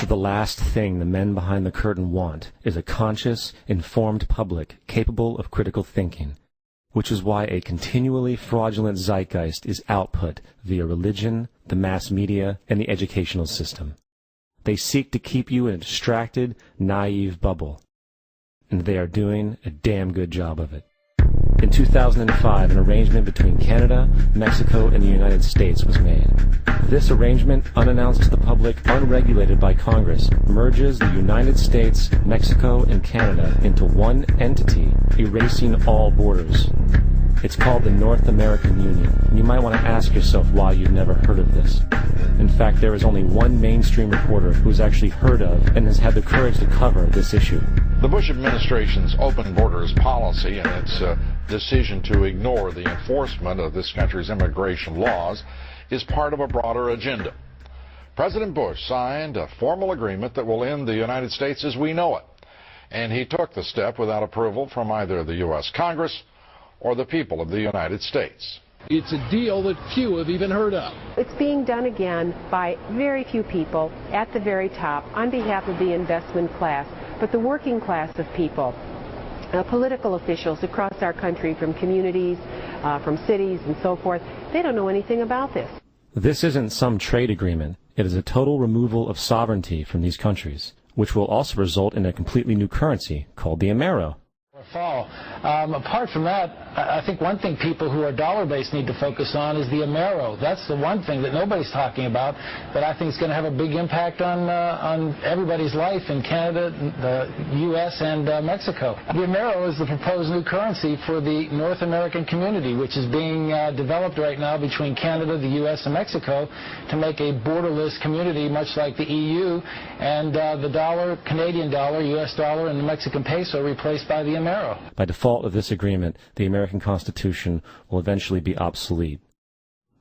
The last thing the men behind the curtain want is a conscious, informed public capable of critical thinking, which is why a continually fraudulent zeitgeist is output via religion, the mass media, and the educational system. They seek to keep you in a distracted, naive bubble, and they are doing a damn good job of it. In 2005, an arrangement between Canada, Mexico, and the United States was made. This arrangement, unannounced to the public, unregulated by Congress, merges the United States, Mexico, and Canada into one entity, erasing all borders. It's called the North American Union, and you might want to ask yourself why you've never heard of this. In fact, there is only one mainstream reporter who has actually heard of and has had the courage to cover this issue. The Bush administration's open borders policy and its decision to ignore the enforcement of this country's immigration laws is part of a broader agenda. President Bush signed a formal agreement that will end the United States as we know it, and he took the step without approval from either the U.S. Congress or the people of the United States. It's a deal that few have even heard of. It's being done again by very few people at the very top on behalf of the investment class, but the working class of people. Political officials across our country, from communities, from cities and so forth, they don't know anything about this. This isn't some trade agreement. It is a total removal of sovereignty from these countries, which will also result in a completely new currency called the Amero. Fall. Apart from that, I think one thing people who are dollar-based need to focus on is the Amero. That's the one thing that nobody's talking about, but I think is going to have a big impact on everybody's life in Canada, the U.S., and Mexico. The Amero is the proposed new currency for the North American community, which is being developed right now between Canada, the U.S., and Mexico to make a borderless community, much like the EU, and the dollar, Canadian dollar, U.S. dollar, and the Mexican peso replaced by the Amero. By default of this agreement, the American Constitution will eventually be obsolete.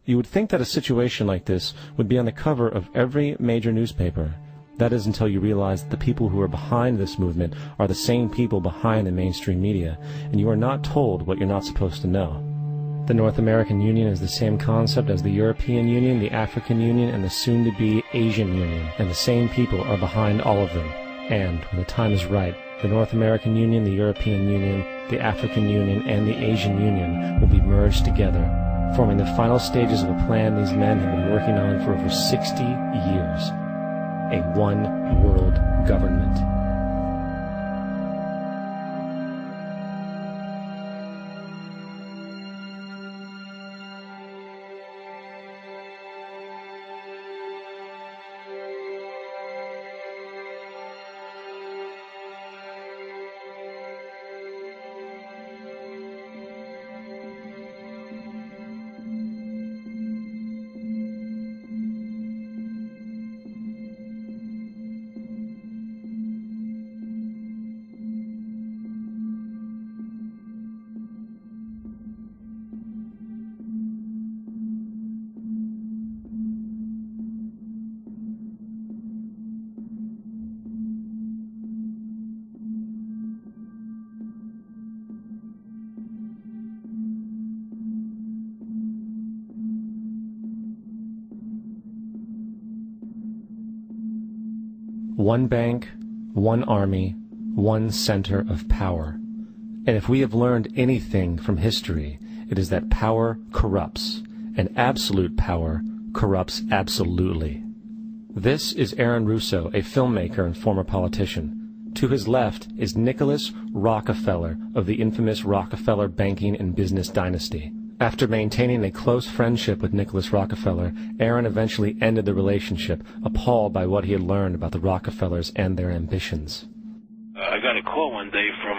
You would think that a situation like this would be on the cover of every major newspaper. That is until you realize that the people who are behind this movement are the same people behind the mainstream media, and you are not told what you're not supposed to know. The North American Union is the same concept as the European Union, the African Union, and the soon-to-be Asian Union, and the same people are behind all of them. And, when the time is right, the North American Union, the European Union, the African Union, and the Asian Union will be merged together, forming the final stages of a plan these men have been working on for over 60 years. A one-world government. One bank, one army, one center of power. And if we have learned anything from history, it is that power corrupts, and absolute power corrupts absolutely. This is Aaron Russo, a filmmaker and former politician. To his left is Nicholas Rockefeller of the infamous Rockefeller banking and business dynasty. After maintaining a close friendship with Nicholas Rockefeller, Aaron eventually ended the relationship, appalled by what he had learned about the Rockefellers and their ambitions. I got a call one day from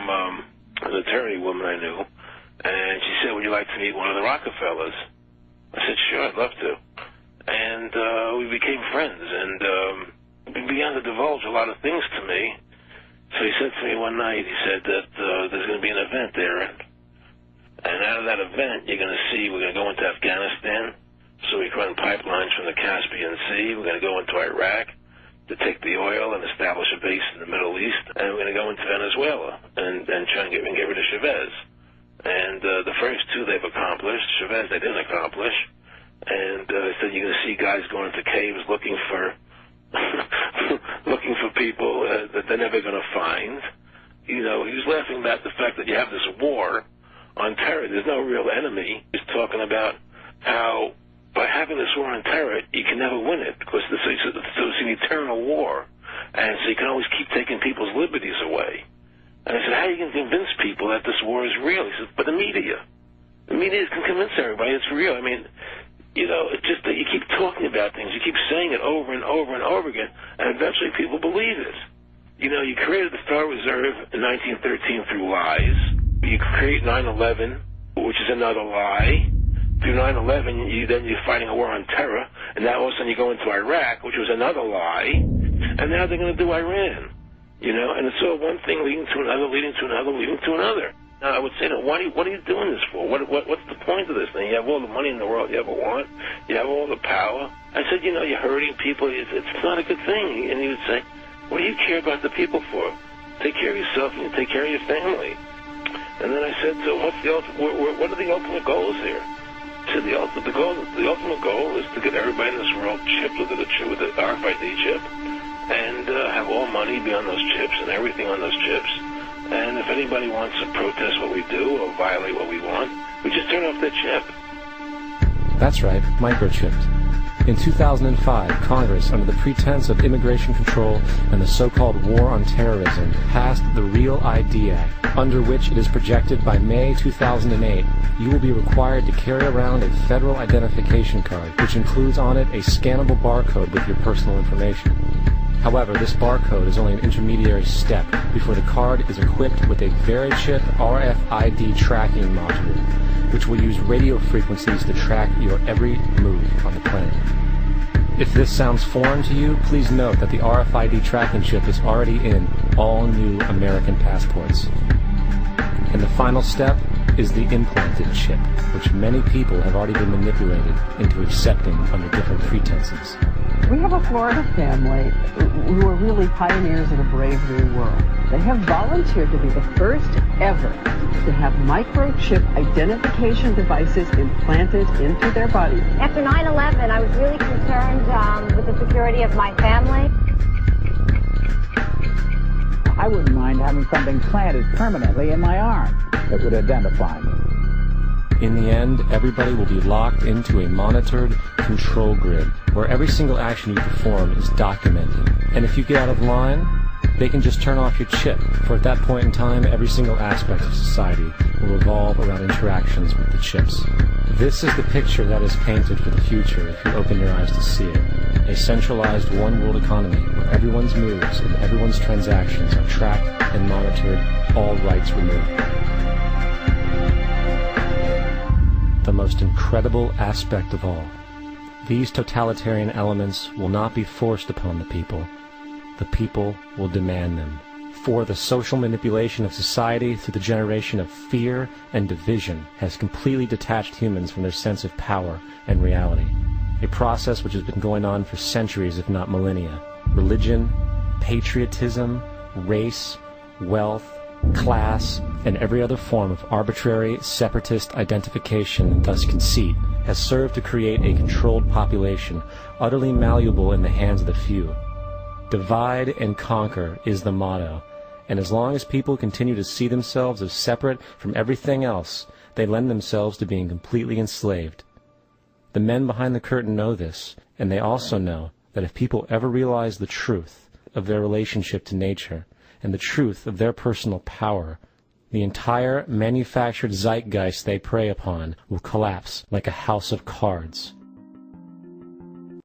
an attorney woman I knew, and she said, "Would you like to meet one of the Rockefellers?" I said, "Sure, I'd love to." And we became friends, and he began to divulge a lot of things to me. So he said to me one night, he said that there's going to be an event there, and out of that event, you're going to see we're going to go into Afghanistan, so we can run pipelines from the Caspian Sea. We're going to go into Iraq to take the oil and establish a base in the Middle East, and we're going to go into Venezuela and try and get rid of Chavez. And the first two they've accomplished. Chavez they didn't accomplish. And so you're going to see guys going into caves looking for find. You know, he was laughing about the fact that you have this war on terror. There's no real enemy. He's talking about how by having this war on terror, you can never win it because it's an eternal war. And so you can always keep taking people's liberties away. And I said, how are you going to convince people that this war is real? He said, but the media can convince everybody it's real. I mean, you know, it's just that you keep talking about things. You keep saying it over and over and over again, and eventually people believe it. You know, you created the Federal Reserve in 1913 through lies. You create 9/11, which is another lie. Through 9/11, you're fighting a war on terror, and now all of a sudden you go into Iraq, which was another lie, and now they're going to do Iran. You know, and it's all one thing leading to another, leading to another, leading to another. Now, I would say, what are you doing this for? What's the point of this thing? You have all the money in the world you ever want. You have all the power. I said, you know, you're hurting people. It's not a good thing. And he would say, what do you care about the people for? Take care of yourself and take care of your family. And then I said, so what are the ultimate goals here? He said, the ultimate goal is to get everybody in this world chipped with the RFID chip and have all money be on those chips and everything on those chips. And if anybody wants to protest what we do or violate what we want, we just turn off the chip. That's right, microchipped. In 2005, Congress, under the pretense of immigration control and the so-called War on Terrorism, passed the Real ID Act, under which it is projected by May 2008, you will be required to carry around a federal identification card, which includes on it a scannable barcode with your personal information. However, this barcode is only an intermediary step before the card is equipped with a Verichip RFID tracking module, which will use radio frequencies to track your every move on the planet. If this sounds foreign to you, please note that the RFID tracking chip is already in all new American passports. And the final step is the implanted chip, which many people have already been manipulated into accepting under different pretenses. We have a Florida family who are really pioneers of a brave new world. They have volunteered to be the first ever to have microchip identification devices implanted into their bodies. After 9/11, I was really concerned with the security of my family. I wouldn't mind having something planted permanently in my arm that would identify me. In the end, everybody will be locked into a monitored control grid where every single action you perform is documented. And if you get out of line, they can just turn off your chip, for at that point in time, every single aspect of society will revolve around interactions with the chips. This is the picture that is painted for the future if you open your eyes to see it. A centralized one-world economy where everyone's moves and everyone's transactions are tracked and monitored, all rights removed. The most incredible aspect of all. These totalitarian elements will not be forced upon the people. The people will demand them. For the social manipulation of society through the generation of fear and division has completely detached humans from their sense of power and reality. A process which has been going on for centuries, if not millennia. Religion, patriotism, race, wealth, class, and every other form of arbitrary, separatist identification and thus conceit has served to create a controlled population, utterly malleable in the hands of the few. Divide and conquer is the motto, and as long as people continue to see themselves as separate from everything else, they lend themselves to being completely enslaved. The men behind the curtain know this, and they also know that if people ever realize the truth of their relationship to nature, and the truth of their personal power, the entire manufactured zeitgeist they prey upon will collapse like a house of cards.